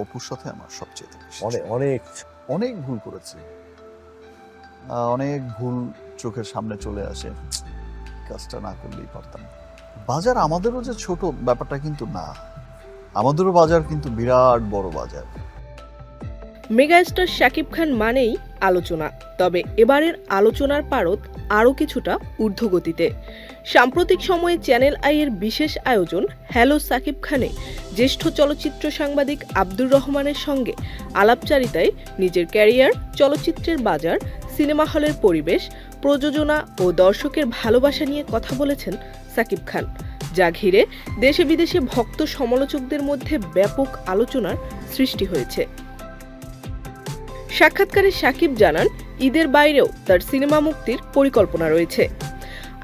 অপুর সাথে আমার সবচেয়ে বেশি অনেক অনেক অনেক ভুল করেছি, অনেক ভুল চোখের সামনে চলে আসে, কাজটা না করলেই পারতাম। বাজার আমাদেরও যে ছোট ব্যাপারটা কিন্তু না, আমাদেরও বাজার কিন্তু বিরাট বড় বাজার। মেগাস্টার শাকিব খান মানেই আলোচনা, তবে এবারের আলোচনার পারদ আরও কিছুটা ঊর্ধ্বগতিতে। সাম্প্রতিক সময়ে চ্যানেল আই-এর বিশেষ আয়োজন হ্যালো সাকিব খানে জ্যেষ্ঠ চলচ্চিত্র সাংবাদিক আব্দুর রহমানের সঙ্গে আলাপচারিতায় নিজের ক্যারিয়ার, চলচ্চিত্রের বাজার, সিনেমা হলের পরিবেশ, প্রযোজনা ও দর্শকের ভালোবাসা নিয়ে কথা বলেছেন সাকিব খান, যা ঘিরে দেশে বিদেশে ভক্ত সমালোচকদের মধ্যে ব্যাপক আলোচনার সৃষ্টি হয়েছে। সাক্ষাৎকারে সাকিব জানান, ঈদের বাইরেও তার সিনেমা মুক্তির পরিকল্পনা রয়েছে।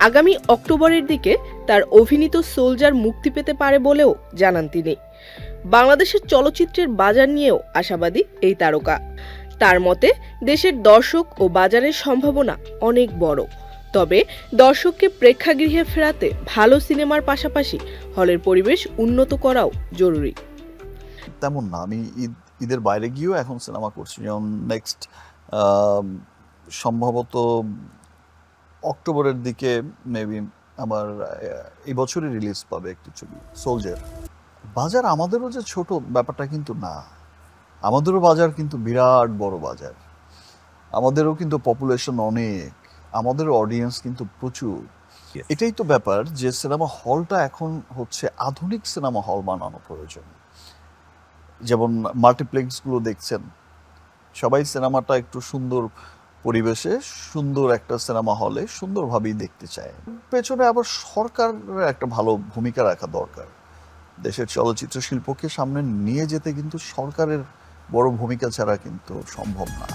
আগামী অক্টোবরের দিকে তার অভিনীত সোলজার মুক্তি পেতে পারে বলেও জানান তিনি। বাংলাদেশের চলচ্চিত্রের বাজার নিয়েও আশাবাদী এই তারকা। তার মতে, দেশের দর্শক ও বাজারের সম্ভাবনা অনেক বড়, তবে দর্শককে প্রেক্ষাগৃহে ফেরাতে ভালো সিনেমার পাশাপাশি হলের পরিবেশ উন্নত করাও জরুরি। তেমন না, আমি ঈদের বাইরে গিয়েও এখন সিনেমা করছি, যেমন নেক্সট সম্ভবত অক্টোবরের দিকে মেবি আমার এই বছরই রিলিজ পাবে একটি ছবি, সোলজার। বাজার আমাদেরও যে ছোট ব্যাপারটা কিন্তু না, আমাদেরও বাজার কিন্তু বিরাট বড় বাজার, আমাদেরও কিন্তু পপুলেশন অনেক, আমাদের অডিয়েন্স কিন্তু প্রচুর। এটাই তো ব্যাপার যে সিনেমা হলটা এখন হচ্ছে আধুনিক সিনেমা হল বানানো প্রয়োজন। যেমন মাল্টিপ্লেক্সগুলো দেখছেন, সবাই সিনেমাটা একটু সুন্দর পরিবেশে, সুন্দর একটা সিনেমা হলে সুন্দরভাবেই দেখতে চায়। পেছনে আবার সরকারের একটা ভালো ভূমিকা রাখা দরকার। দেশের চলচ্চিত্র শিল্পকে সামনে নিয়ে যেতে কিন্তু সরকারের বড় ভূমিকা ছাড়া কিন্তু সম্ভব না।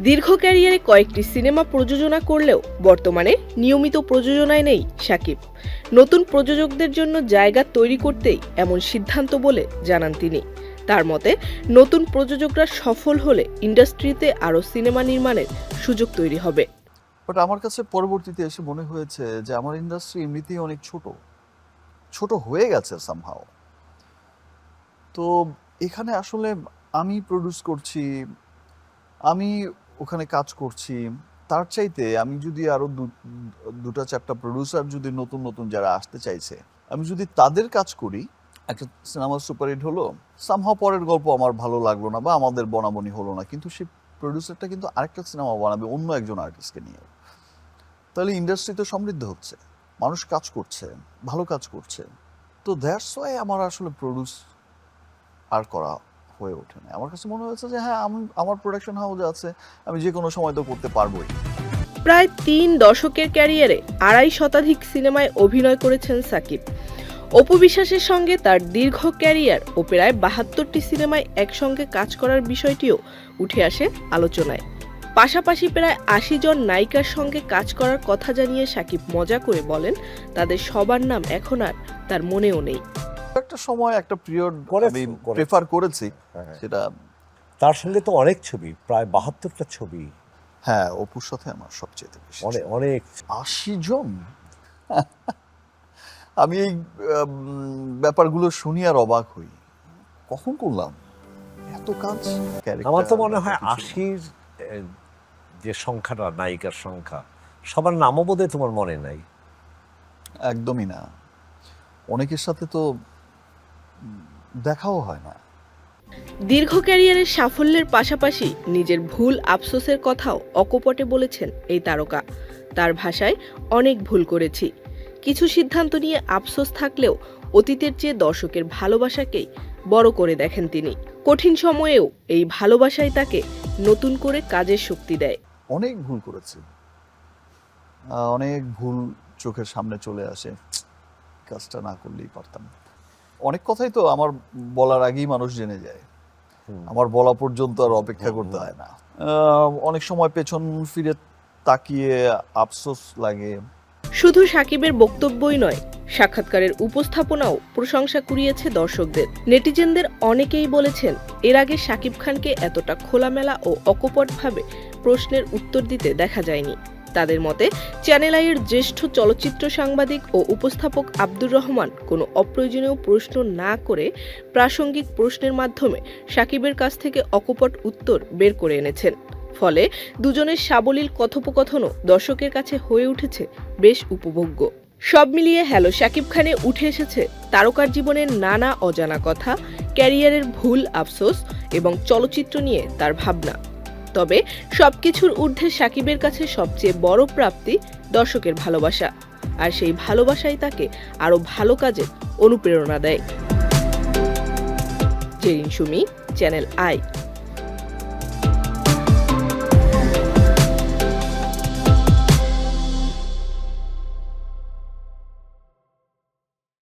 দীর্ঘ ক্যারিয়ারে কয়েকটি সিনেমা প্রযোজনা করলেও বর্তমানে নিয়মিত প্রযোজনায় নেই সাকিব। নতুন প্রযোজকদের জন্য জায়গা তৈরি করতেই এমন সিদ্ধান্ত বলে জানান তিনি। তার মতে, নতুন প্রযোজকরা সফল হলে ইন্ডাস্ট্রিতে আরও সিনেমা নির্মাণের সুযোগ তৈরি হবে। বাট আমার কাছে পরবর্তীতে এসে মনে হয়েছে যে আমার ইন্ডাস্ট্রি এমনিতেই অনেক ছোট হয়ে গেছে সামহাও। তো এখানে আসলে আমি প্রডিউস করছি, আমি ওখানে কাজ করছি, তার চাইতে আমি যদি আরো দুটা চারটা প্রডিউসার যদি নতুন যারা আসতে চাইছে, আমি যদি তাদের কাজ করি, একটা সিনেমা সুপারহিট হলো, সামহাও পরের গল্প আমার ভালো লাগলো না বা আমাদের বনাবনি হলো না, কিন্তু সেই প্রডিউসারটা কিন্তু আরেকটা সিনেমা বানাবে অন্য একজন আর্টিস্টকে নিয়ে। তাহলে ইন্ডাস্ট্রি তো সমৃদ্ধ হচ্ছে, মানুষ কাজ করছে, ভালো কাজ করছে। তো দ্যাটস ওয়াই আমার আসলে প্রডিউস আর করা হয়ে ওঠে না। আমার কাছে মনে হয়েছে যে হ্যাঁ, আমার প্রোডাকশন হাউস আছে, আমি যে কোনো সময় তো করতে পারবোই। প্রায় 3 দশকের ক্যারিয়ারে 2.5 শতাধিক সিনেমায় অভিনয় করেছেন সাকিব। অপু বিশ্বাসের সঙ্গে তার দীর্ঘ ক্যারিয়ার ও প্রায় 72টি সিনেমায় একসঙ্গে কাজ করার বিষয়টিও উঠে আসে আলোচনায়। পাশাপাশি প্রায় 80 জন নায়িকার সঙ্গে কাজ করার কথা জানিয়ে সাকিব মজা করে বলেন, তাদের সবার নাম এখন আর তার মনেও নেই। একটা সময় একটা পিরিয়ড আমি করেছি। প্রেফার করেছি, হ্যাঁ। সেটা তার সঙ্গে তো অনেক ছবি, প্রায় 72টা ছবি। হ্যাঁ, অপুর সাথে আমার সবচেয়ে বেশি অনেক অনেক 80 জন। আমি এই ব্যাপারগুলো শুনি আর অবাক হই, কখন করলাম এত কাজ। আমার তো মনে হয় 80-র যে সংখ্যাটা, নায়িকার সংখ্যা, সবার নামও বোধহয় তোমার মনে নাই। একদমই না, অনেকের সাথে তো দেখাও হয় না। দীর্ঘ ক্যারিয়ারের সাফল্যের পাশাপাশি নিজের ভুল আফসোসের কথাও অকপটে বলেছেন এই তারকা। তার ভাষায়, অনেক ভুল করেছি, কিছু সিদ্ধান্ত নিয়ে আফসোস থাকলেও অতীতের চেয়ে দর্শকের ভালোবাসাকেই বড় করে দেখেন তিনি। কঠিন সময়েও এই ভালোবাসাই তাকে নতুন করে কাজের শক্তি দেয়। অনেক ভুল করেছি, অনেক ভুল চোখের সামনে চলে আসে, কাজটা না করলেই পারতাম। অনেক কথাই তো আমার বলার আগেই মানুষ জেনে যায়, আমার বলা পর্যন্ত আর অপেক্ষা করতে হয় না। অনেক সময় পেছন ফিরে তাকিয়ে আফসোস লাগে। শুধু সাকিবের বক্তব্যই নয়, সাক্ষাৎকারের উপস্থাপনাও প্রশংসা কুড়িয়েছে দর্শকদের। নেটিজেনদের অনেকেই বলেছেন, এর আগে সাকিব খানকে এতটা খোলামেলা ও অকপটভাবে প্রশ্নের উত্তর দিতে দেখা যায়নি। তাদের মতে চ্যানেল আইয়ের জ্যেষ্ঠ চলচ্চিত্র সাংবাদিক ও উপস্থাপক আব্দুর রহমান কোনো অপ্রয়োজনীয় প্রশ্ন না করে প্রাসঙ্গিক প্রশ্নের মাধ্যমে সাকিবের কাছ থেকে অকপট উত্তর বের করে এনেছেন। ফলে দুজনের সাবলীল কথোপকথনও দর্শকের কাছে হয়ে উঠেছে বেশ উপভোগ্য। সব মিলিয়ে হ্যালো শাকিব খানে উঠে এসেছে তারকার জীবনের নানা অজানা কথা, ক্যারিয়ারের ভুল আফসোস এবং চলচ্চিত্র নিয়ে তার ভাবনা। তবে সবকিছুর ঊর্ধ্বে শাকিবের কাছে সবচেয়ে বড় প্রাপ্তি দর্শকের ভালোবাসা, আর সেই ভালোবাসাই তাকে আরও ভালো কাজে অনুপ্রেরণা দেয়। Zerin Sumi, channel I.